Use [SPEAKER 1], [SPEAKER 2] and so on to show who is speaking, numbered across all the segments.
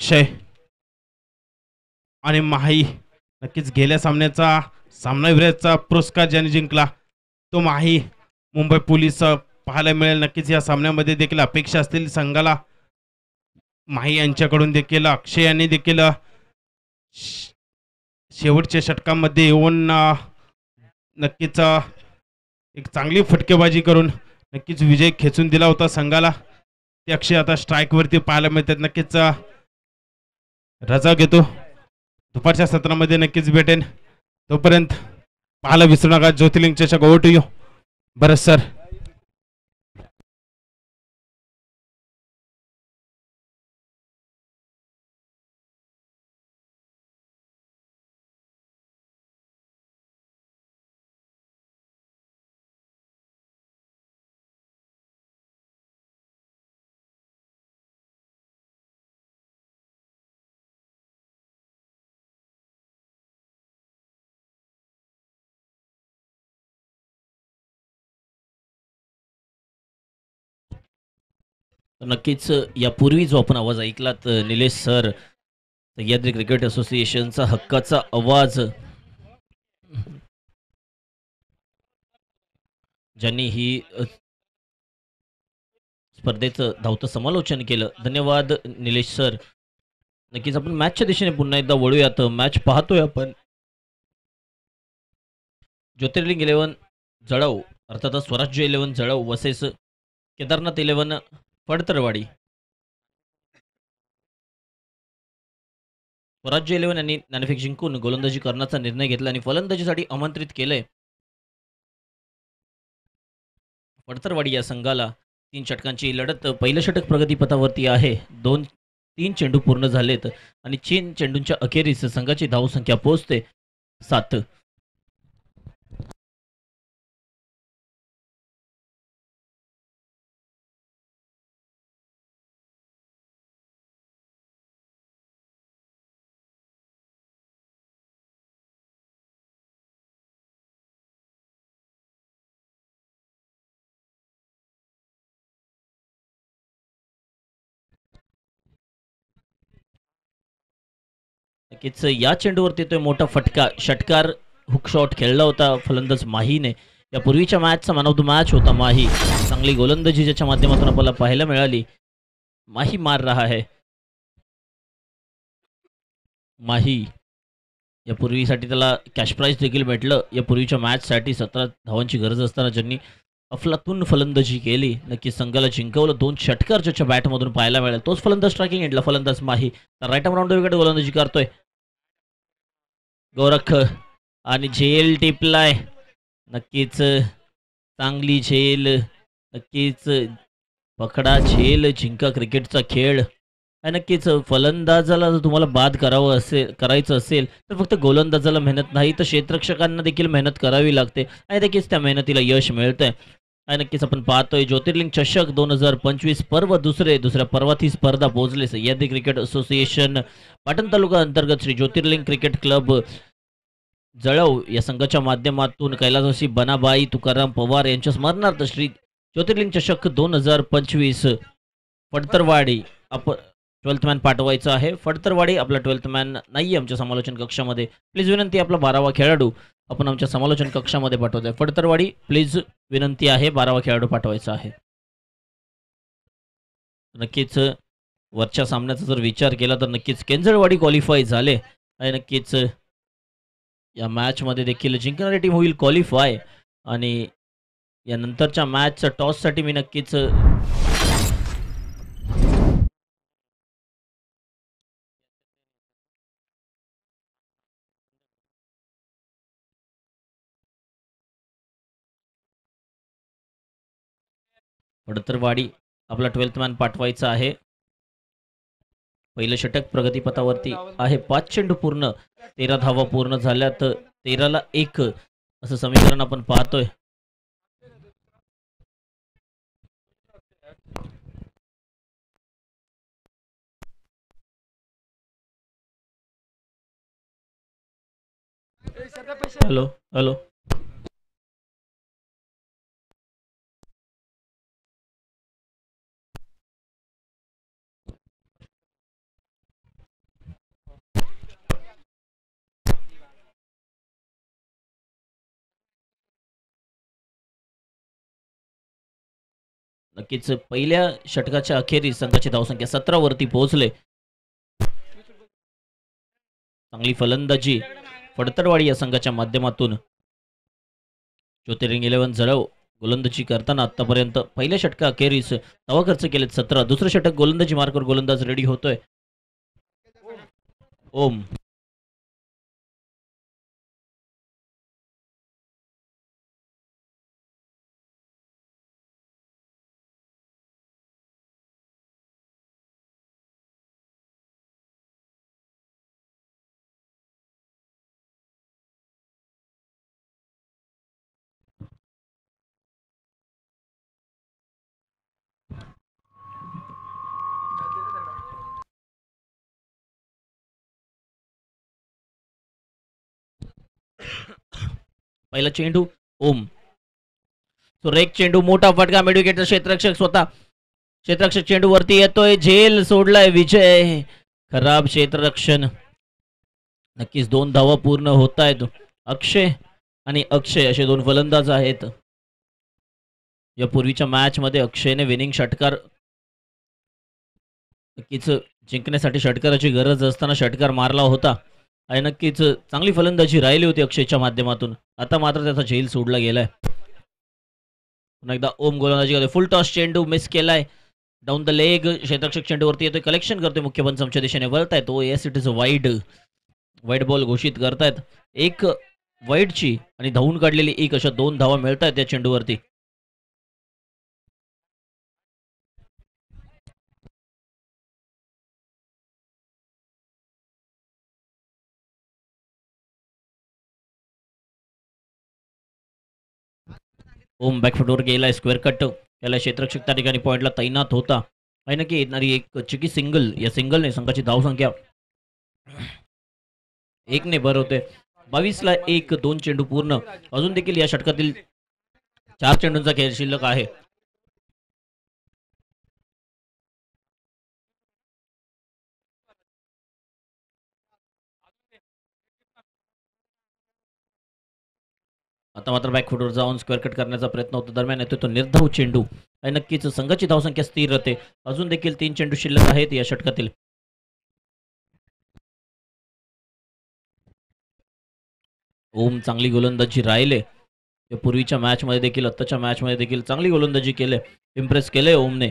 [SPEAKER 1] अक्षय आणि माही नक्कीच गेल्या सामन्याचा सामनावीराचा पुरस्कार ज्याने जिंकला तो माही मुंबई पोलीस पाहायला मिळेल. नक्कीच या सामन्यामध्ये देखील अपेक्षा असतील संघाला माही यांच्याकडून देखील अक्षय यांनी देखील शेवटच्या षटकामध्ये येऊन नक्कीच एक चांगली फटकेबाजी करून नक्कीच विजय खेचून दिला होता संघाला. ते अक्षय आता स्ट्राईक वरती पाहायला मिळतात. नक्कीच रजा घेतो, दुपारच्या सत्रामध्ये नक्कीच भेटेन. तोपर्यंत पाहायला विसरू नका ज्योतिर्लिंग चषक. ओव्हर टू यू बरं सर.
[SPEAKER 2] नक्कीच यापूर्वी जो आपण आवाज ऐकलात निलेश सर, सह्याद्री क्रिकेट असोसिएशनचा हक्काचा आवाज, ज्यांनी ही स्पर्धेचं धावतं समालोचन केलं. धन्यवाद निलेश सर. नक्कीच आपण मॅचच्या दिशेने पुन्हा एकदा वळूयात. मॅच पाहतोय आपण ज्योतिर्लिंग 11 जळाऊ अर्थातच स्वराज्य 11 जळाऊ वर्सेस केदारनाथ 11 फडतरवाडी. स्वराज्य 11 यांनी नाणेफेक जिंकून गोलंदाजी करण्याचा निर्णय घेतला आणि फलंदाजीसाठी आमंत्रित केलंय. फडतरवाडी या संघाला 3 षटकांची लढत. पहिलं षटक प्रगतीपथावरती आहे. 3 चेंडू पूर्ण झालेत आणि 3 चेंडूंच्या अखेरीस संघाची धावसंख्या पोहोचते 7. नक्कीच या चेंडूवरती तो मोठा फटका, षटकार, हुक शॉट खेळला होता फलंदाज माहीने. या पूर्वीच्या मॅचचा मॅन ऑफ द मॅच होता माही. चांगली गोलंदाजी ज्याच्या माध्यमातून आपल्याला पाहायला मिळाली. माही मार रहा है. माही या पूर्वीसाठी त्याला कॅश प्राइज देखील भेटलं. या पूर्वीच्या मॅचसाठी 17 धावांची गरज असताना ज्यांनी अफलातून फलंदाजी केली, नक्की संघाला जिंकवलं. 2 षटकार ज्याच्या बॅटमधून पाहायला मिळाले. तोच फलंदाज स्ट्रायकिंग एंडला फलंदाज माही. तर right arm round the wicket गोलंदाजी करतोय गोरख आणि झेल टिपलाय. नक्कीच चांगली झेल. नक्कीच पकडा झेल, जिंका क्रिकेटचा खेळ. आणि नक्कीच फलंदाजाला जर तुम्हाला बाद करायचं असेल तर फक्त गोलंदाजाला मेहनत नाही तर क्षेत्ररक्षकांना देखील मेहनत करावी लागते आणि नक्कीच त्या मेहनतीला यश मिळतंय. आणि नक्कीच आपण पाहतोय ज्योतिर्लिंग चषक 2025 पर्व दुसऱ्या पर्वात ही स्पर्धा पोहोचली. सह्याद्री क्रिकेट असोसिएशन पाटण तालुका अंतर्गत श्री ज्योतिर्लिंग क्रिकेट क्लब जळाऊ या संघाच्या माध्यमातून कैलासवासी बनाबाई तुकाराम पवार यांच्या स्मरणार्थ श्री ज्योतिर्लिंग चषक 2025 फडतरवाडी आपण 12th मॅन पाठवायचं आहे. फडतरवाडी आपला 12th मॅन नाही आमच्या समालोचन कक्षामध्ये. प्लीज विनंती, आपला 12वा खेळाडू आपण आमच्या समालोचन कक्षामध्ये पाठवतोय. फडतरवाडी प्लीज विनंती आहे, 12वा खेळाडू पाठवायचा आहे. नक्कीच वरच्या सामन्याचा जर विचार केला तर नक्कीच केंजळवाडी क्वालिफाय झाले आणि नक्कीच या मॅचमध्ये देखील जिंकणारी टीम होईल क्वालिफाय. आणि यानंतरच्या मॅचच्या टॉससाठी मी नक्कीच फडतरवाडी आपला 12th मॅन पाठवायचा आहे. पहिलं षटक प्रगतीपथावरती आहे. 5 चेंडू पूर्ण, 13 धावा पूर्ण झाल्यात. 13ला 1 असं समीकरण आपण पाहतोय. हॅलो हॅलो नक्कीच पहिल्या षटकाच्या अखेरीस संघाची धावसंख्या 17 वरती पोहोचले. चांगली फलंदाजी फडतरवाडी या संघाच्या माध्यमातून. ज्योतिर्लिंग 11 जळव गोलंदाजी करताना आतापर्यंत पहिल्या षटका अखेरीस धावा खर्च केलेत 17. दुसरं षटक गोलंदाजी मार्कवर गोलंदाज रेडी होतोय. ओम पहिला चेंडू ओम सुरेख चेंडू मोठा फटका मेडिकेटर क्षेत्ररक्षक स्वतः क्षेत्ररक्षक चेंडू वरती येतोय झेल सोडलाय विजय खराब क्षेत्ररक्षण. नक्कीच 2 धावा पूर्ण होत आहेत. अक्षय आणि अक्षय असे 2 फलंदाज आहेत. या पूर्वीच्या मॅच मध्ये अक्षयने विनिंग षटकार नक्कीच जिंकण्यासाठी षटकाराची गरज असताना षटकार मारला होता आणि नक्कीच चांगली फलंदाजी राहिली होती अक्षयच्या माध्यमातून. आता मात्र त्याचा झेल सोडला गेलाय. पुन्हा एकदा ओम गोलंदाजी करतोय. फुल टॉस चेंडू मिस केलाय डाऊन द लेग. क्षेत्ररक्षक चेंडूवरती येतोय कलेक्शन करतोय मुख्य पंचांच्या दिशेने वळतायत. तो yes it is wide ball घोषित करतायत. एक वाईडची आणि धावून काढलेली एक अशा 2 धावा मिळतायत त्या चेंडूवरती. ओम बॅकफुटवर गेलाय स्क्वेअर कट त्याला क्षेत्ररक्षक त्या ठिकाणी पॉईंटला तैनात होता. आहे नक्की येणारी एक चिकी सिंगल या सिंगलने संघाची धावसंख्या 1 ने भर होते. 22 ला 1 2 चेंडू पूर्ण. अजून देखील या षटकातील 4 चेंडूंचा खेळ शिल्लक आहे. आता मात्र बॅकफुटवर जाऊन स्क्वेअर कट करण्याचा प्रयत्न होतो. दरम्यान येतो तो निर्धाव चेंडू आणि नक्कीच संघाची धावसंख्या स्थिर राहते. अजून देखील 3 चेंडू शिल्लक आहेत या षटकातील. ओम चांगली गोलंदाजी राहिले. या पूर्वीच्या मॅच मध्ये देखील आत्ताच्या मॅच मध्ये देखील चांगली गोलंदाजी केले. इम्प्रेस केले ओमने.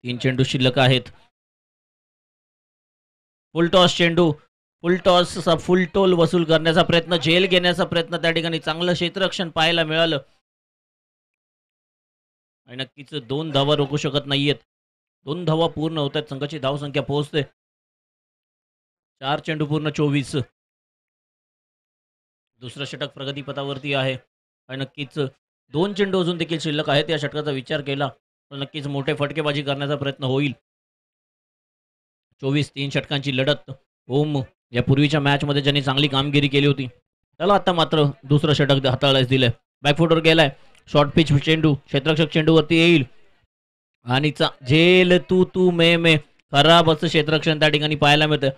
[SPEAKER 2] 3 चेंडू शिल्लक आहेत. फुल टॉस चेंडू फुल टॉस फुल टोल वसूल करण्याचा प्रयत्न झेल घेण्याचा प्रयत्न त्या ठिकाणी चांगलं क्षेत्ररक्षण पाहायला मिळालं आणि नक्कीच 2 धावा रोखू शकत नाहीयेत. 2 धावा पूर्ण होत आहेत. संघाची धावसंख्या पोहोचते 4 चेंडू पूर्ण 24. दुसरं षटक प्रगतीपथावरती आहे आणि नक्कीच 2 चेंडू अजून देखील शिल्लक आहेत. या षटकाचा विचार केला तर नक्कीच मोठे फटकेबाजी करण्याचा प्रयत्न होईल. 24 3 षटकांची लढत. ओम या पूर्वीच्या मॅच मध्ये ज्यांनी चांगली कामगिरी केली होती त्याला आता मात्र दुसरं षटक हाताळायला दिलंय. बॅकफुटवर गेलाय शॉर्ट पिच चेंडू क्षेत्ररक्षक चेंडूवरती येईल आणि झेल तू मे खराब असं क्षेत्ररक्षण त्या ठिकाणी पाहायला मिळतं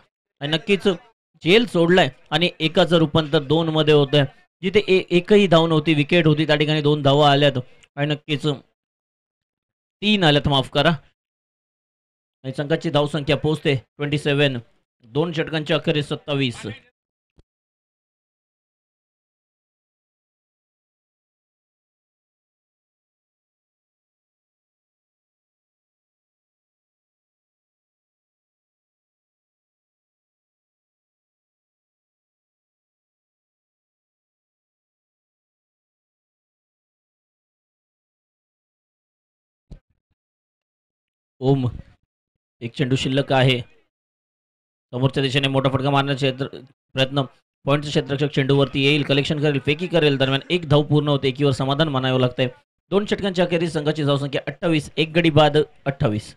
[SPEAKER 2] आणि नक्कीच झेल सोडलाय आणि एकाचं रूपांतर 2 मध्ये होतंय. जिथे एकही धाव नव्हती विकेट होती त्या ठिकाणी 2 धावा आल्यात आणि नक्कीच 3 आल्यात माफ करा आणि संघाची धावसंख्या पोहोचते 27. 2 षटकांच्या अखेरीस 27. ओम एक चेंडू शिल्लक आहे. समोरच्या दिशेने मोठा फटका मारण्याचा प्रयत्न पॉईंटचं क्षेत्ररक्षक चेंडूवरती येईल कलेक्शन करेल फेकी करेल. दरम्यान 1 धाव पूर्ण होते. एकीवर समाधान मानावं लागतंय. 2 षटकांच्या अखेरीस संघाची धावसंख्या 28. 1 गडी बाद 28.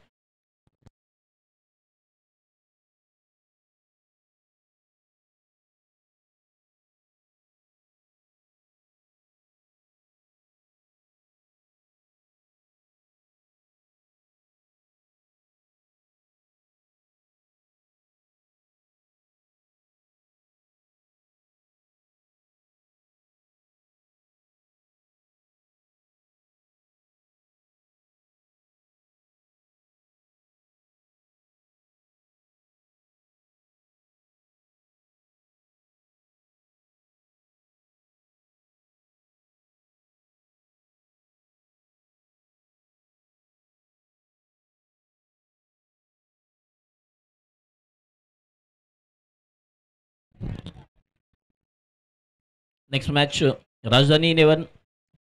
[SPEAKER 2] नेक्स्ट मॅच राजधानी 11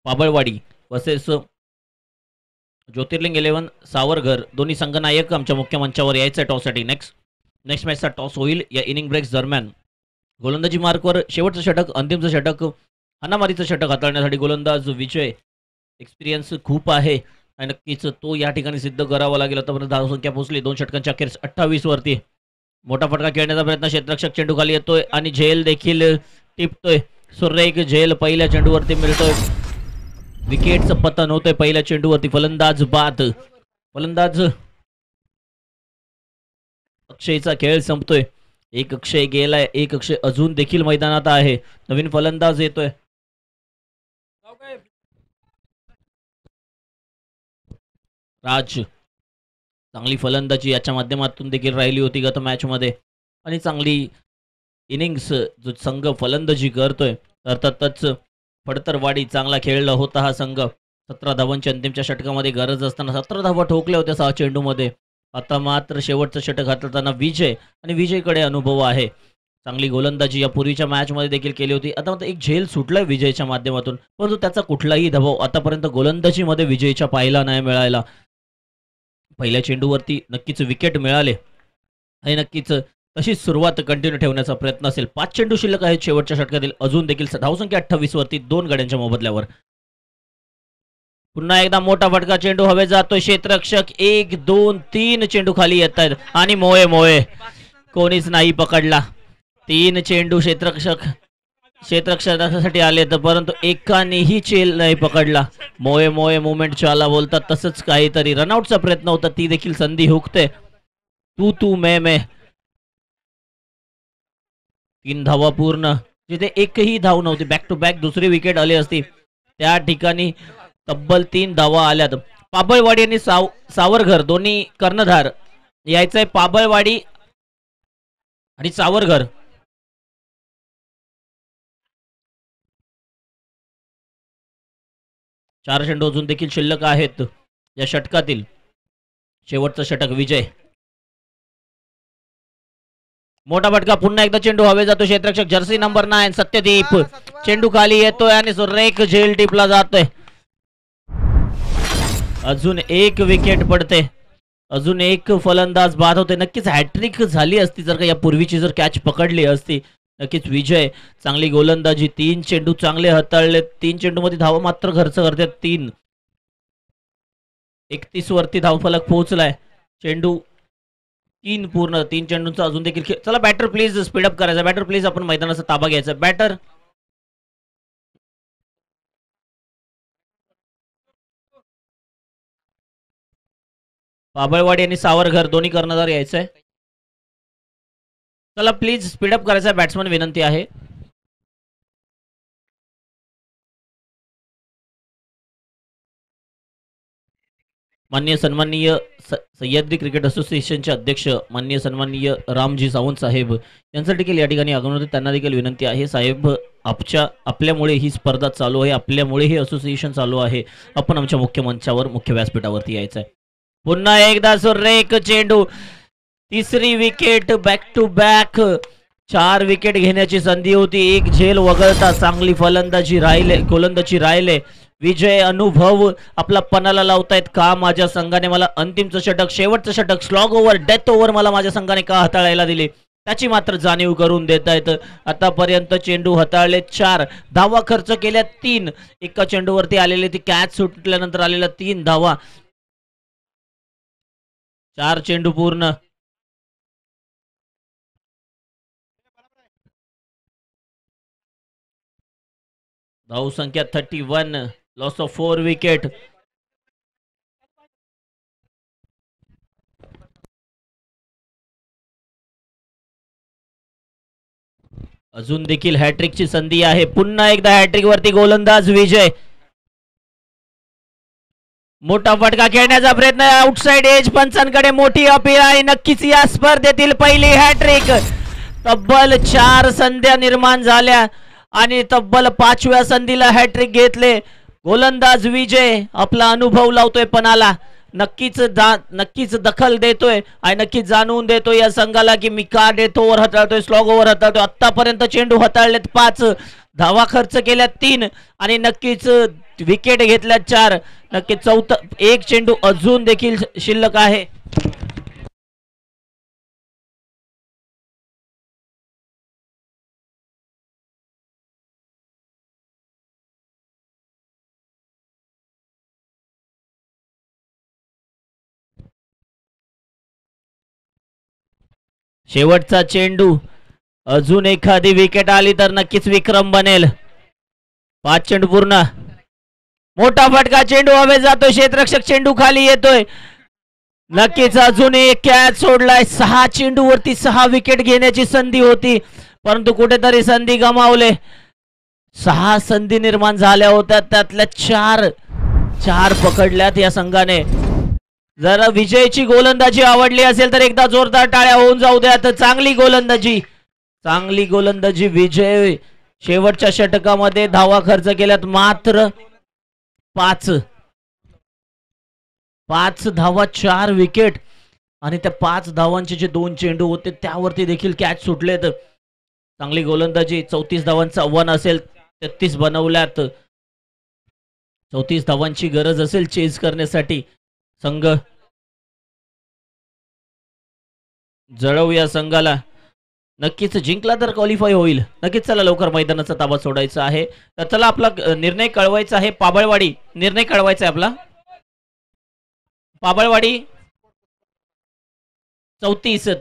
[SPEAKER 2] पाबळवाडी वर्सेस ज्योतिर्लिंग 11 सावरघर. दोन्ही संघनायक आमच्या मुख्य मंचावर यायचं आहे टॉससाठी. नेक्स्ट मॅचचा टॉस होईल या इनिंग ब्रेक्स दरम्यान. गोलंदाजी मार्कवर शेवटचं षटक, अंतिमचं षटक, हाणामारीचं षटक हाताळण्यासाठी गोलंदाज विजय. एक्सपिरियन्स खूप आहे आणि नक्कीच तो या ठिकाणी सिद्ध करावा लागेल. आतापर्यंत धावसंख्या पोहोचली 2 षटकांच्या अखेर 28 वरती. मोठा फटका खेळण्याचा प्रयत्न, क्षेत्ररक्षक चेंडू खाली येतोय आणि झेल देखील टिपतोय. सुरेख झेल पहिल्या चेंडूवरती मिळतोय. विकेटचं पतन होतंय पहिल्या चेंडूवरती. फलंदाज बाद. फलंदाज अक्षयचा खेळ संपतोय. एक अक्षय गेलाय, एक अक्षय अजून देखील मैदानात आहे. नवीन फलंदाज येतोय. राज. चांगली फलंदाजी याच्या माध्यमातून देखील राहिली होती गत मॅच मध्ये आणि चांगली इनिंग्स जो संघ फलंदाजी करतोय. अर्थातच फडतरवाडी चांगला खेळला होता हा संघ. 17 धावांच्या अंतिमच्या षटकामध्ये गरज असताना 17 धावा ठोकल्या होत्या 6 चेंडूमध्ये. आता मात्र शेवटचं षटक हाताळताना विजय आणि विजयकडे अनुभव आहे. चांगली गोलंदाजी या पूर्वीच्या मॅचमध्ये देखील केली होती. आता मात्र एक झेल सुटलाय विजयच्या माध्यमातून, परंतु त्याचा कुठलाही दबाव आतापर्यंत गोलंदाजीमध्ये विजयच्या पाहायला नाही मिळाला. पहिल्या चेंडूवरती नक्कीच विकेट मिळाले आणि नक्कीच तशीच सुरुवात कंटिन्यू ठेवण्याचा प्रयत्न असेल. 5 चेंडू शिल्लक आहेत शेवटच्या षटकातील. अजून देखील धावसंख्या 28 वरती 2 गड्यांच्या मोबदल्यावर. पुन्हा एकदा मोठा फटका, चेंडू हवे जातोय. क्षेत्ररक्षक 1 2 3 चेंडू खाली येत आहेत आणि मोये कोणीच नाही पकडला. 3 चेंडू क्षेत्ररक्षकासाठी आले तर परंतु एकानेही चेल नाही पकडला. मोये मुवमेंट चाला बोलतात तसंच काहीतरी. रनआउटचा प्रयत्न होता, ती देखील संधी हुकते. तू मैं 3 धावा पूर्ण, जिथे एकही धाव नव्हती. बॅक टू बॅक दुसरी विकेट आली असती त्या ठिकाणी तब्बल 3 धावा आल्यात. पाबळवाडी आणि सावरघर दोन्ही कर्णधार यायचंय. पाबळवाडी आणि सावरघर. चार चेंडू अजून देखील शिल्लक आहेत या षटकातील. शेवटचं षटक विजय. मोठा फटका, पुन्हा एकदा चेंडू हवे जातो. क्षेत्ररक्षक जर्सी नंबर 9 सत्यदीप. चेंडू खाली येतोय आणि सुरेख झेल टिपला जातोय. अजून एक विकेट पडते. अजून एक फलंदाज बाद होते. नक्कीच हॅट्रिक झाली असती जर का या पूर्वीची जर कॅच पकडली असती. नक्कीच विजय चांगली गोलंदाजी. 3 चेंडू चांगले हाताळले. 3 चेंडू मध्ये धावा मात्र खर्च करतात 3. 31 वरती धावफलक पोहोचलाय. चेंडू 3 पूर्ण. 3 चेंडूंचा अजून देखील चला बॅटर प्लीज स्पीडअप करायचा. बॅटर प्लीज आपण मैदानाचा ताबा घ्यायचा. बॅटर पाबळवाडी आणि सावरघर दोन्ही कर्णधार यायचंय. चला प्लीज स्पीडअप करायचा. बॅट्समन विनंती आहे. माननीय सन्माननीय सह्याद्री क्रिकेट असोसिएशनचे अध्यक्ष माननीय सन्माननीय रामजी सावंत साहेब यांचा देखील या ठिकाणी आगमन होते. त्यांना देखील विनंती आहे, साहेब आपल्यामुळे ही स्पर्धा चालू आहे, आपल्यामुळे हे असोसिएशन चालू आहे. आपण आमच्या मुख्य मंचावर मुख्य व्यासपीठावरती यायचं आहे. पुन्हा एकदा सुरेख चेंडू. 3री wicket. Back to back 4 wicket घेण्याची संधी होती. एक झेल वगळता चांगली फलंदाजी राहिले, गोलंदाजी राहिले. विजय अनुभव आपला पणाला लावतायत का माझ्या संघाने मला अंतिमचं षटक, शेवटचं षटक, स्लॉग ओव्हर, डेथ ओव्हर मला माझ्या संघाने का हाताळायला दिली त्याची मात्र जाणीव करून देता येतं. आतापर्यंत चेंडू हाताळले 4, धावा खर्च केल्या 3. एका चेंडूवरती आलेली ती कॅच सुटल्यानंतर आलेल्या 3 धावा. 4 चेंडू पूर्ण. धाव संख्या 31. Loss of 4 wicket. अजून देखील हॅट्रिकची संधी आहे. पुन्हा एकदा हॅट्रिक वरती गोलंदाज विजय. मोठा फटका खेळण्याचा प्रयत्न. Outside age. पंचांकडे मोठी अपील आहे. नक्कीच या स्पर्धेतील पहिली हॅट्रिक. तब्बल 4 संध्या निर्माण झाल्या आणि तब्बल 5व्या संधीला हॅट्रिक घेतले. गोलंदाज विजय आपला अनुभव लावतोय पणाला. नक्कीच दखल देतोय आणि नक्कीच जाणून देतोय या संघाला की मी का डेथ ओव्हर हाताळतोय, स्लॉग ओव्हर हाताळतोय. आतापर्यंत चेंडू हाताळलेत 5, धावा खर्च केल्या 3 आणि नक्कीच विकेट घेतल्या 4. नक्कीच चौथा एक चेंडू अजून देखील शिल्लक आहे. शेवटचा चेंडू, अजून एखादी विकेट आली तर नक्कीच विक्रम बनेल. 5 चेंडू पूर्ण. मोठा फटका, चेंडू हवे जातोय, क्षेत्ररक्षक चेंडू खाली येतोय. नक्कीच अजून एक कॅच सोडलाय. 6 चेंडूवरती 6 विकेट घेण्याची संधी होती, परंतु कुठेतरी संधी गमावले. 6 संधी निर्माण झाल्या होत्या, त्यातल्या 4 पकडल्यात या संघाने. जर विजयची गोलंदाजी आवडली असेल तर एकदा जोरदार टाळ्या होऊन जाऊ द्या. तर चांगली गोलंदाजी विजय. शेवटच्या षटकामध्ये धावा खर्च केल्यात मात्र 5 धावा, 4 विकेट आणि त्या 5 धावांचे जे 2 चेंडू होते त्यावरती देखील कॅच सुटलेत. चांगली गोलंदाजी. 34 धावांचं आव्हान असेल, 33 बनवल्यात. 34 धावांची गरज असेल चेज करण्यासाठी. संघ जळव या संघाला नक्कीच जिंकला तर क्वालिफाय होईल. नक्कीच चला लवकर मैदानाचा ताबा सोडायचा आहे. तर चला आपला निर्णय कळवायचा आहे. पाबळवाडी निर्णय कळवायचा आहे आपला. पाबळवाडी 34.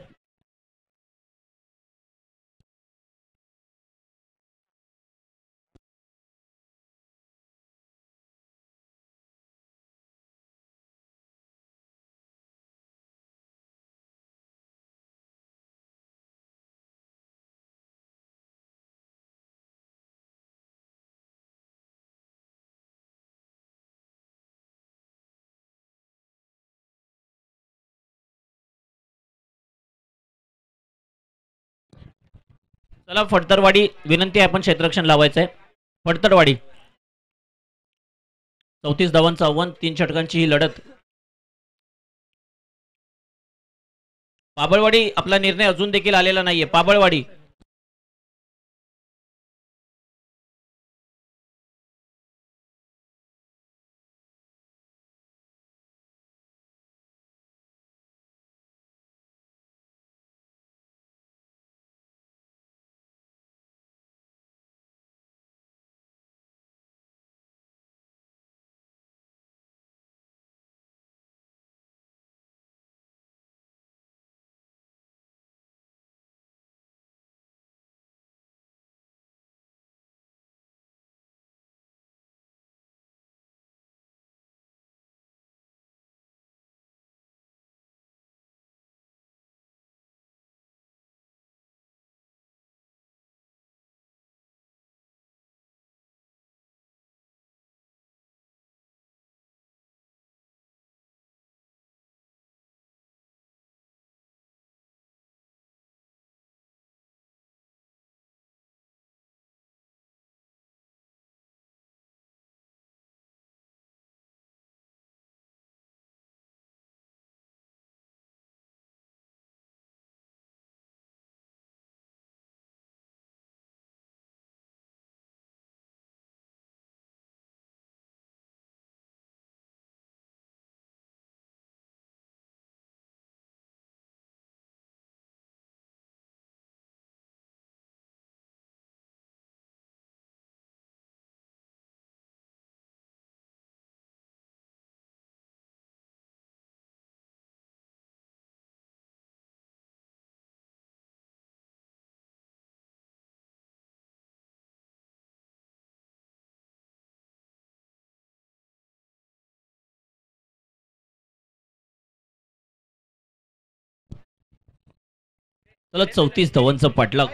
[SPEAKER 2] चला फडतरवाडी विनंती आहे, आपण क्षेत्ररक्षण लावायचं आहे. फडतरवाडी 34 धावांचं आव्हान, 3 षटकांची ही लढत. पाबळवाडी आपला निर्णय अजून देखील आलेला नाहीये. पाबळवाडी चला 34 धावांचा पाठलाग.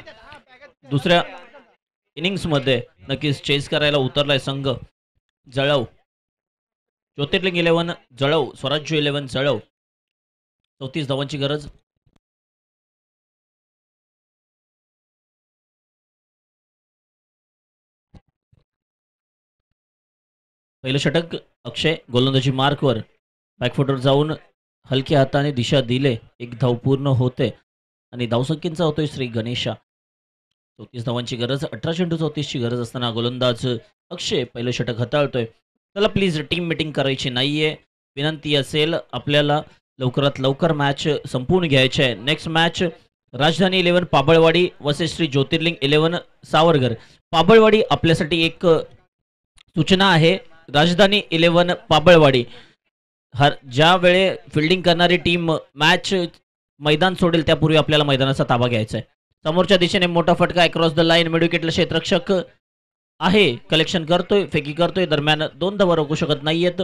[SPEAKER 2] दुसऱ्या इनिंग्स मध्ये नक्कीच चेस करायला उतरलाय संघ जळव. ज्योतिर्लिंग 11 जळव, स्वराज्य 11 जळव. 34 धावांची गरज. पहिलं षटक अक्षय गोलंदाजी मार्कवर बॅकफुटवर जाऊन हलक्या हाताने दिशा दिले. 1 धाव पूर्ण होते आणि धावसंख्येचा होतोय श्री गणेशा. 34 धावांची गरज, 18 चेंडू 34ची गरज असताना गोलंदाज अक्षय पहिलं षटक हाताळतोय. चला प्लीज टीम मीटिंग करायची नाहीये, विनंती असेल आपल्याला लवकरात लवकर मॅच संपवून घ्यायची आहे. नेक्स्ट मॅच राजधानी 11 पाबळवाडी वर्सेस श्री ज्योतिर्लिंग 11 सावरगर. पाबळवाडी आपल्यासाठी एक सूचना आहे. राजधानी 11 पाबळवाडी ज्या वेळे फिल्डिंग करणारी टीम मॅच मैदान सोडेल त्यापूर्वी आपल्याला मैदानाचा ताबा घ्यायचा आहे. समोरच्या दिशेने मोठा फटका अक्रॉस द लाईन, मिडविकेटला क्षेत्ररक्षक आहे, कलेक्शन करतोय, फेकी करतोय, दरम्यान 2 धावा रोखू शकत नाहीयेत.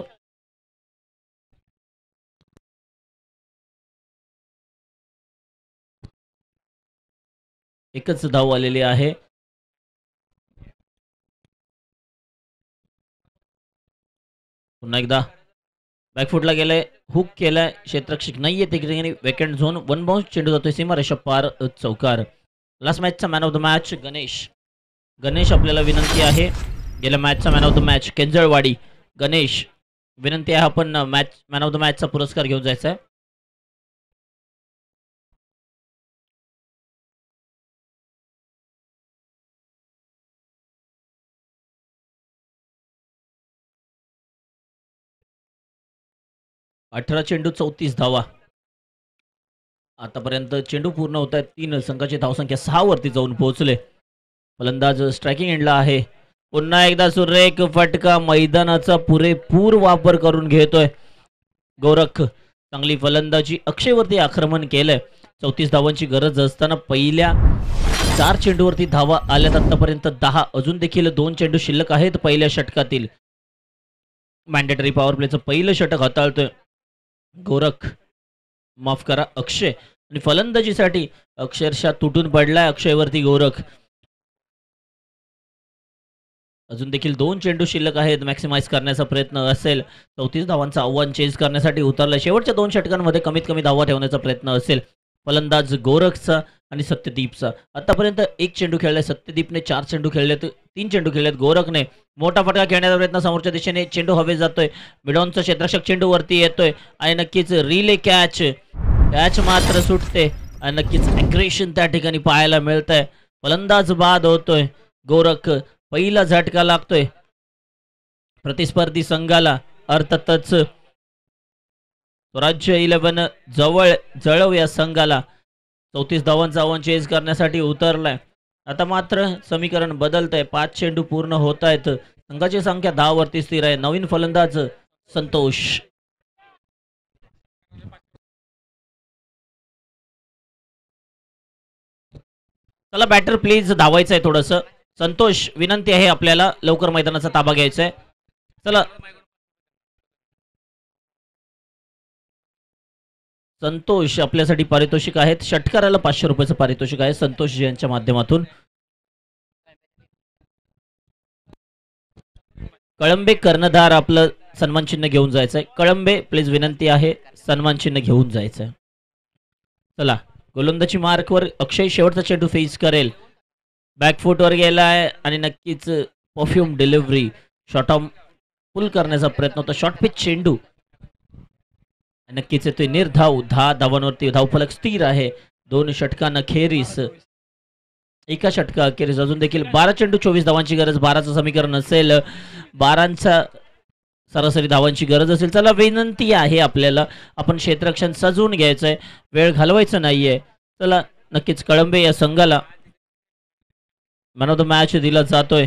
[SPEAKER 2] एकच धाव आलेली आहे. पुन्हा एकदा बॅकफुटला गेलाय, हुक केलाय, क्षेत्ररक्षक नाहीये तिकडे, वेकंड झोन, 1 बाउन्स चेंडू जातोय सीमारेषा पार, चौकार. लास्ट मॅचचा man of the match Ganesh आपल्याला विनंती आहे. गेल्या मॅचचा man of the match Kenjalwadi Ganesh, विनंती आहे आपण मॅन ऑफ द मॅचचा पुरस्कार घेऊन जायचा आहे. अठरा चेंडू 34 धावा. आतापर्यंत चेंडू पूर्ण होत आहेत 3. संघाची धावसंख्या 6 वरती जाऊन पोहोचले. फलंदाज स्ट्रायकिंग एंडला आहे. पुन्हा एकदा सुरेख फटका, मैदानाचा पुरेपूर वापर करून घेतोय गोरख. चांगली फलंदाजी, अक्षयवरती आक्रमण केलंय. 34 धावांची गरज असताना पहिल्या 4 चेंडूवरती धावा आल्यात आतापर्यंत 10. अजून देखील 2 चेंडू शिल्लक आहेत पहिल्या षटकातील. मॅन्डेटरी पॉवर प्लेचं पहिलं षटक हाताळतोय गोरख, माफ करा अक्षय. आणि फलंदाजीसाठी अक्षरशः तुटून पडलाय अक्षयवरती गोरख. अजून देखील 2 चेंडू शिल्लक आहेत, मॅक्सिमाइज करण्याचा प्रयत्न असेल. 34 धावांचं आव्हान चेंज करण्यासाठी उतरलाय. शेवटच्या 2 षटकांमध्ये कमीत कमी धावा ठेवण्याचा प्रयत्न असेल फलंदाज गोरखचा आणि सत्यदीपचा. आतापर्यंत 1 चेंडू खेळलाय सत्यदीपने, 4 चेंडू खेळलेत, 3 चेंडू खेळलेत गोरखने. मोठा फटका खेळण्याचा प्रयत्न समोरच्या दिशेने, चेंडू हवे जातोय, मिडॉनचा क्षेत्ररक्षक चेंडू वरती येतोय आणि नक्कीच रिले कॅच मात्र सुटते आणि नक्कीच अग्रेशन त्या ठिकाणी पाहायला मिळतंय. फलंदाज बाद होतोय गोरख, पहिला झटका लागतोय प्रतिस्पर्धी संघाला. अर्थातच स्वराज्य 11 जळव या संघाला 34 धावांचा आव्हान चेज करण्यासाठी उतरलाय. आता मात्र समीकरण बदलतंय. 5 चेंडू पूर्ण होत आहेत. संघाची संख्या 10 वरती स्थिर आहे. नवीन फलंदाज संतोष. चला बॅटर प्लीज धावायचं आहे थोडस. संतोष विनंती आहे आपल्याला लवकर मैदानाचा ताबा घ्यायचा आहे. चला संतोष आपल्यासाठी पारितोषिक आहेत. षटकाराला 500 रुपयाचं पारितोषिक आहे संतोष यांच्या माध्यमातून. कळंबे कर्णधार आपलं सन्मान चिन्ह घेऊन जायचंय. कळंबे प्लीज विनंती आहे सन्मान चिन्ह घेऊन जायचंय. चला गोलंदाजी मार्कवर अक्षय शेवटचा चेंडू फेस करेल. बॅकफुटवर गेलाय आणि नक्कीच परफ्यूम डिलिव्हरी, शॉर्ट ऑफ पुल करण्याचा प्रयत्न होता. शॉर्ट पिच चेंडू नक्कीच येतोय निर्धाव. 10 धावांवरती धावफलक स्थिर आहे. 2 षटकांखेरीस, एका षटका अखेरीस अजून देखील 12 चेंडू 24 धावांची गरज. 12चं समीकरण असेल, 12चा सरासरी धावांची गरज असेल. चला विनंती आहे आपल्याला, आपण क्षेत्ररक्षण सजवून घ्यायचंय, वेळ घालवायचं नाहीये. चला नक्कीच कळंबे या संघाला मॅन ऑफ द मॅच दिला जातोय.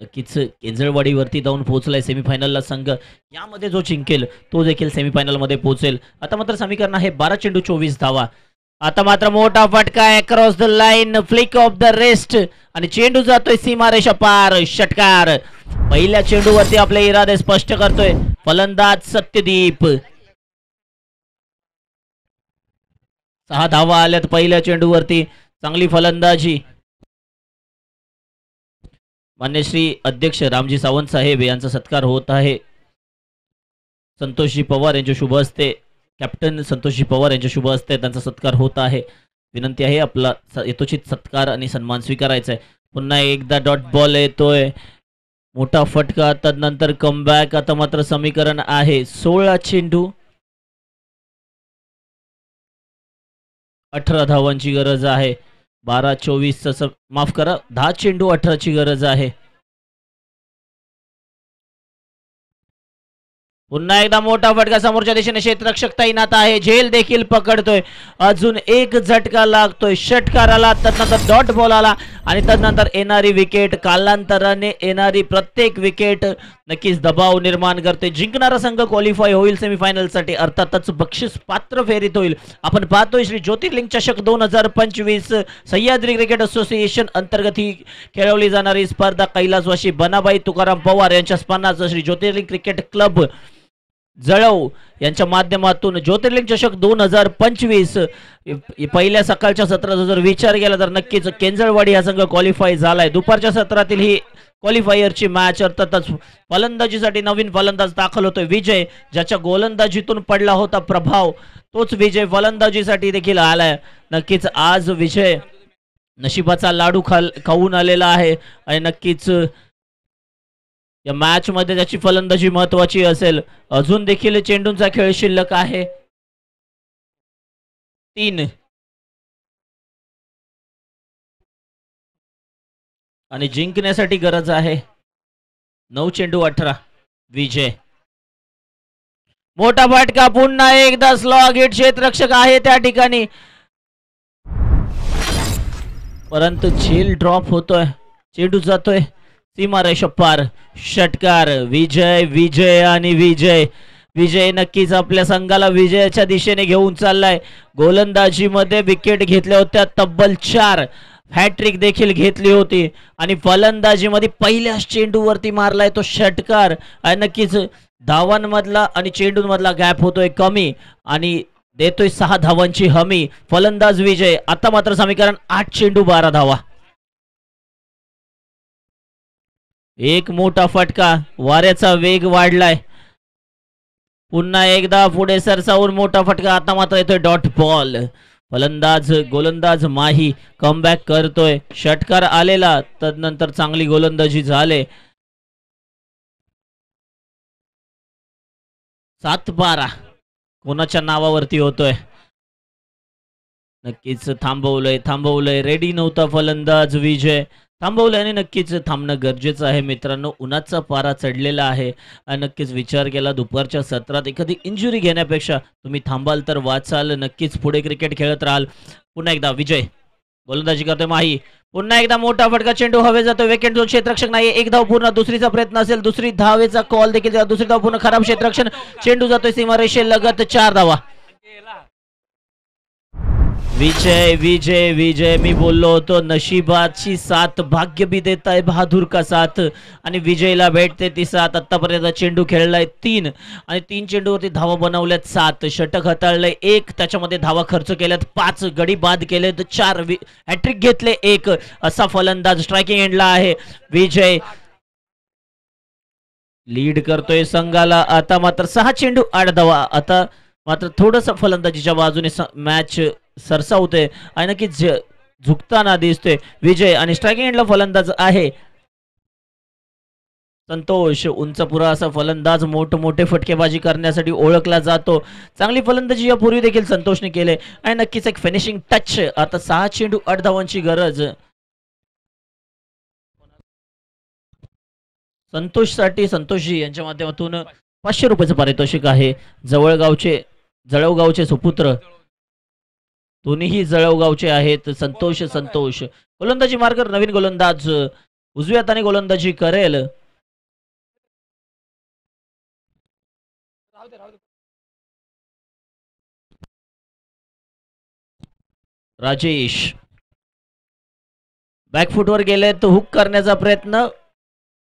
[SPEAKER 2] नक्कीच केंजळवाडीवरती जाऊन पोहोचलाय सेमीफायनलला संघ. यामध्ये जो जिंकेल तो देखील सेमीफायनलमध्ये पोहोचेल. आता मात्र समीकरण आहे 12 चेंडू 24 धावा. आता मात्र मोठा फटका आहे cross the line flick of the rest आणि चेंडू जातोय सीमारेषा पार. षटकार पहिल्या चेंडूवरती आपले इरादे स्पष्ट करतोय फलंदाज सत्यदीप. 6 धावा आल्यात पहिल्या चेंडूवरती. चांगली फलंदाजी. मान्य श्री अध्यक्ष रामजी सावंत साहेब यांचा सत्कार होत आहे. संतोषजी पवार यांच्या शुभ हस्ते कॅप्टन संतोषजी पवार यांच्या शुभ हस्ते त्यांचा सत्कार होत आहे. विनंती आहे आपला यथोचित सत्कार आणि सन्मान स्वीकारायचा आहे. पुन्हा एकदा डॉट बॉल येतोय. मोठा फटका तदनंतर कमबॅक. आता मात्र समीकरण आहे 16 चेंडू 18 धावांची गरज आहे. 12-24 माफ करा 10 चेंडू 18ची गरज आहे. पुन्हा एकदा मोठा फटका समोरच्या दिशेने क्षेत्ररक्षक तैनात आहे. झेल देखील पकडतोय. अजून एक झटका लागतोय. षटकार आला तदनंतर डॉट बॉल आला आणि तदनंतर येणारी विकेट. कालांतराने येणारी प्रत्येक विकेट नक्कीच दबाव निर्माण करते. जिंकणारा संघ क्वालिफाय होईल सेमीफायनल साठी. अर्थातच बक्षीस पात्र फेरीत होईल. आपण पाहतोय श्री ज्योतिर्लिंग चषक 2025 सह्याद्री क्रिकेट असोसिएशन अंतर्गत ही खेळवली जाणारी स्पर्धा कैलासवासी बनाबाई तुकाराम पवार यांच्या स्मरणार्थ श्री ज्योतिर्लिंग क्रिकेट क्लब जळव यांच्या माध्यमातून ज्योतिर्लिंग चषक 2025 पहिल्या सकाळच्या सत्राचा जर विचार केला तर नक्कीच केंजळवाडी हा संघ क्वालिफाय झालाय. दुपारच्या सत्रातील ही क्वालिफायरची मॅच. अर्थातच फलंदाजीसाठी नवीन फलंदाज दाखल होतोय विजय. ज्याच्या गोलंदाजीतून पडला होता प्रभाव तोच विजय फलंदाजीसाठी देखील आलाय. नक्कीच आज विजय नशिबाचा लाडू खाऊन आलेला आहे आणि नक्कीच या मॅच मध्ये त्याची फलंदाजी महत्वाची असेल. अजून देखील चेंडूंचा खेळ शिल्लक आहे 3 आणि जिंकण्यासाठी गरज आहे 9 चेंडू 18. विजय मोठा फटका. पुन्हा एकदा स्लॉग हिट. क्षेत्ररक्षक आहे त्या ठिकाणी परंतु झेल ड्रॉप होतोय. चेंडू जातोय सीमारेषा पार. षटकार. विजय विजय आणि विजय. विजय नक्कीच आपल्या संघाला विजयाच्या दिशेने घेऊन चाललाय. गोलंदाजीमध्ये विकेट घेतल्या होत्या तब्बल 4. हॅट्रिक देखील घेतली होती आणि फलंदाजीमध्ये पहिल्याच चेंडूवरती मारलाय तो षटकार. आणि नक्कीच धावांमधला आणि चेंडूंमधला गॅप होतोय कमी आणि देतोय 6 धावांची हमी. फलंदाज विजय. आता मात्र समीकरण 8 चेंडू 12 धावा. एक मोठा फटका. वाऱ्याचा वेग वाढलाय. पुन्हा एकदा पुढे सरसावून मोठा फटका. आता मात्र येतोय डॉट बॉल. फलंदाज गोलंदाज माही कमबॅक करतोय. षटकार आलेला तदनंतर चांगली गोलंदाजी झाले. 7-12 कोणाच्या नावावरती होतोय. नक्कीच थांबवलंय. रेडी नव्हता फलंदाज विजय. थांबवलं आणि नक्कीच थांबणं गरजेचं आहे मित्रांनो. उन्हाचा पारा चढलेला आहे आणि नक्कीच विचार केला दुपारच्या सत्रात एखादी इंजुरी घेण्यापेक्षा तुम्ही थांबाल तर वाचाल. नक्कीच पुढे क्रिकेट खेळत राहाल. पुन्हा एकदा विजय गोलंदाजी करतोय माही. पुन्हा एकदा मोठा फटका. चेंडू हवे जातो. Wicket zone. क्षेत्ररक्षक नाही. एक धाव पूर्ण. दुसरीचा प्रयत्न असेल. दुसरी धावेचा कॉल देखील. दुसरी धाव पूर्ण. खराब क्षेत्ररक्षण. चेंडू जातोय सीमारेषेलगत. 4 धावा. विजय विजय विजय. मी बोललो होतो नशिबाची साथ भाग्य भी देता है बहादूर का साथ आणि विजयला भेटते ती साथ. आतापर्यंत चेंडू खेळलाय 3 आणि 3 चेंडूवरती धावा बनवल्यात 7. षटक हाताळलंय 1. त्याच्यामध्ये धावा खर्च केल्यात 5. गडी बाद केलेत 4. हॅट्रिक घेतले 1. असा फलंदाज स्ट्रायकिंग एंडला आहे विजय. लीड करतोय संघाला. आता मात्र 6 चेंडू 8 धावा. आता मात्र थोडस फलंदाजीच्या बाजूने मॅच सरसावते आणि नक्कीच झुकताना दिसतोय विजय. आणि स्ट्रायकिंग एंडला फलंदाज आहे संतोष. उंचपुरा असा फलंदाज मोठमोठे फटकेबाजी करण्यासाठी ओळखला जातो. चांगली फलंदाजी यापूर्वी देखील संतोषने केले आणि नक्कीच एक फिनिशिंग टच. आता 6 चेंडू 8 धावांची गरज. संतोषसाठी संतोषजी यांच्या माध्यमातून 500 रुपयाचं पारितोषिक आहे. जळगावचे सुपुत्र दोन्हीही जळगावचे आहेत. संतोष गोलंदाजी मार्कर. नवीन गोलंदाज उजव्या हाताने गोलंदाजी करेल. राजेश बॅकफुटवर गेले तो हुक करण्याचा प्रयत्न,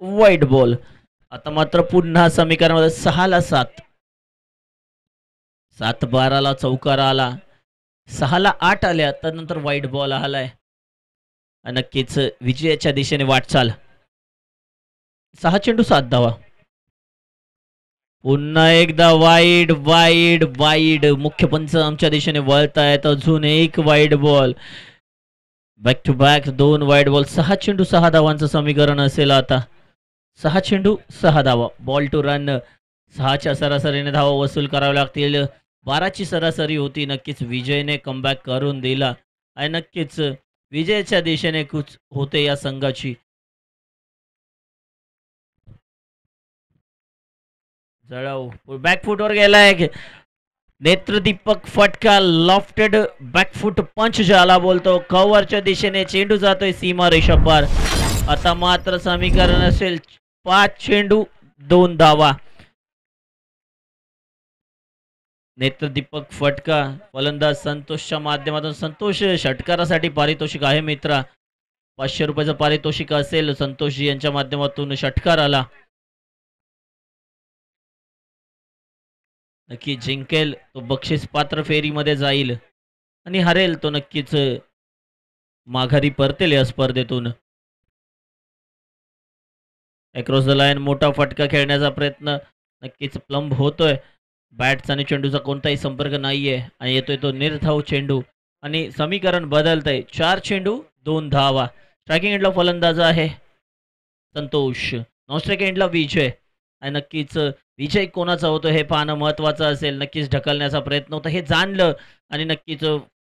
[SPEAKER 2] वाईट बॉल. आता मात्र पुन्हा समीकरणामध्ये 6-7, 7-12 चौकार आला, 6-8 आल्या, त्यानंतर वाईट बॉल आलाय. नक्कीच विजयाच्या दिशेने वाटचाल. 6 चेंडू 7 धावा. पुन्हा एकदा वाईड वाईड वाईड. मुख्य पंच आमच्या दिशेने वळतायत. अजून एक wide ball. Back to back 2 wide ball. 6 चेंडू 6 धावांचं समीकरण असेल आता. 6 चेंडू 6 धावा. Ball two run. 6च्या सरासरीने धावा वसूल कराव्या लागतील. 12ची सरासरी होती. नक्कीच विजयने कमबॅक करून दिला आणि नक्कीच विजयाच्या दिशेने कुच होते या संघाची. जळाऊ बॅकफुटवर गेलाय. नेत्रदीपक फटका, लॉफ्टेड बॅकफुट पंच ज्याला बोलतो. कव्हरच्या दिशेने चेंडू जातोय सीमा रेषा पार. आता मात्र समीकरण असेल 5 चेंडू 2 धावा. नेत्रदीपक फटका, फलंदाज संतोषच्या माध्यमातून. संतोष षटकारासाठी पारितोषिक आहे मित्रा. 500 रुपयाचं पारितोषिक असेल संतोषजी यांच्या माध्यमातून षटकार आला. नक्की जिंकेल तो बक्षीस पात्र फेरीमध्ये जाईल आणि हरेल तो नक्कीच माघारी परतेल या स्पर्धेतून. अक्रॉस द लाईन मोठा फटका खेळण्याचा प्रयत्न नक्कीच प्लंब होतोय. बॅट्स आणि चेंडूचा कोणताही संपर्क नाहीये आणि येतोय तो निर्धाव चेंडू आणि समीकरण बदलतंय. 4 चेंडू 2 धावा. स्ट्रायकिंग एंडला फलंदाज आहे संतोष. नॉन स्ट्रायकिंग एंडला विजय. आणि नक्कीच विजय कोणाचा होतो हे पाहणं महत्त्वाचं असेल. नक्कीच ढकलण्याचा प्रयत्न होता हे जाणलं आणि नक्कीच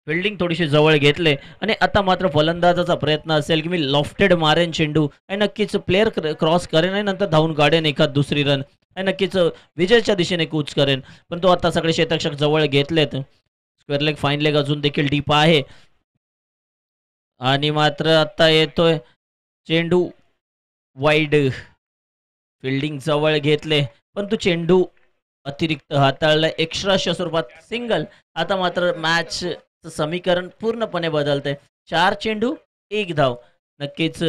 [SPEAKER 2] फिल्डिंग थोडीशी जवळ घेतले आणि आता मात्र फलंदाजाचा प्रयत्न असेल की मी लॉफ्टेड मारेन चेंडू आणि नक्कीच प्लेअर क्रॉस करेन आणि नंतर धावून काढेन एखाद दुसरी रन आणि नक्कीच विजयच्या दिशेने कूच करेन. पण तो आता सगळे क्षेत्ररक्षक जवळ घेतलेत. स्क्वेअर लेग फाईन लेग अजून देखील डीप आहे आणि मात्र आता येतोय चेंडू वाईड. फिल्डिंग जवळ घेतले पण तो चेंडू अतिरिक्त हाताळला. एक्स्ट्राच्या स्वरूपात सिंगल. आता मात्र मॅच समीकरण पूर्णपणे बदलतंय. 4 चेंडू 1 धाव. नक्कीच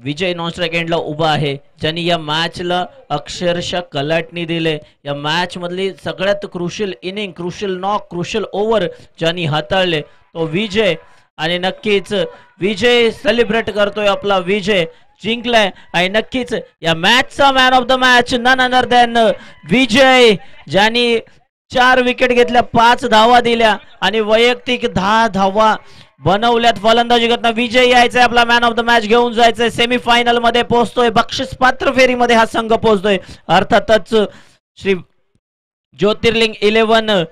[SPEAKER 2] विजय नॉन स्ट्राइक एंडला उभा आहे ज्यांनी या मॅचला अक्षरशः कलाटणी दिले. या मॅच मधली सगळ्यात crucial inning, crucial knock, crucial over ज्यांनी हाताळले तो विजय आणि नक्कीच विजय सेलिब्रेट करतोय आपला विजय. जिंकलाय आणि नक्कीच या मॅचचा man of the match none other than Vijay ज्यांनी 4 विकेट घेतल्या, 5 धावा दिल्या आणि वैयक्तिक 10 धावा बनवल्यात. फलंदाजी करताना विजय यायचंय आपला मॅन ऑफ द मॅच घेऊन जायचंय. सेमीफायनल मध्ये पोहोचतोय. बक्षीस पात्र फेरीमध्ये हा संघ पोहोचतोय. अर्थातच श्री ज्योतिर्लिंग 11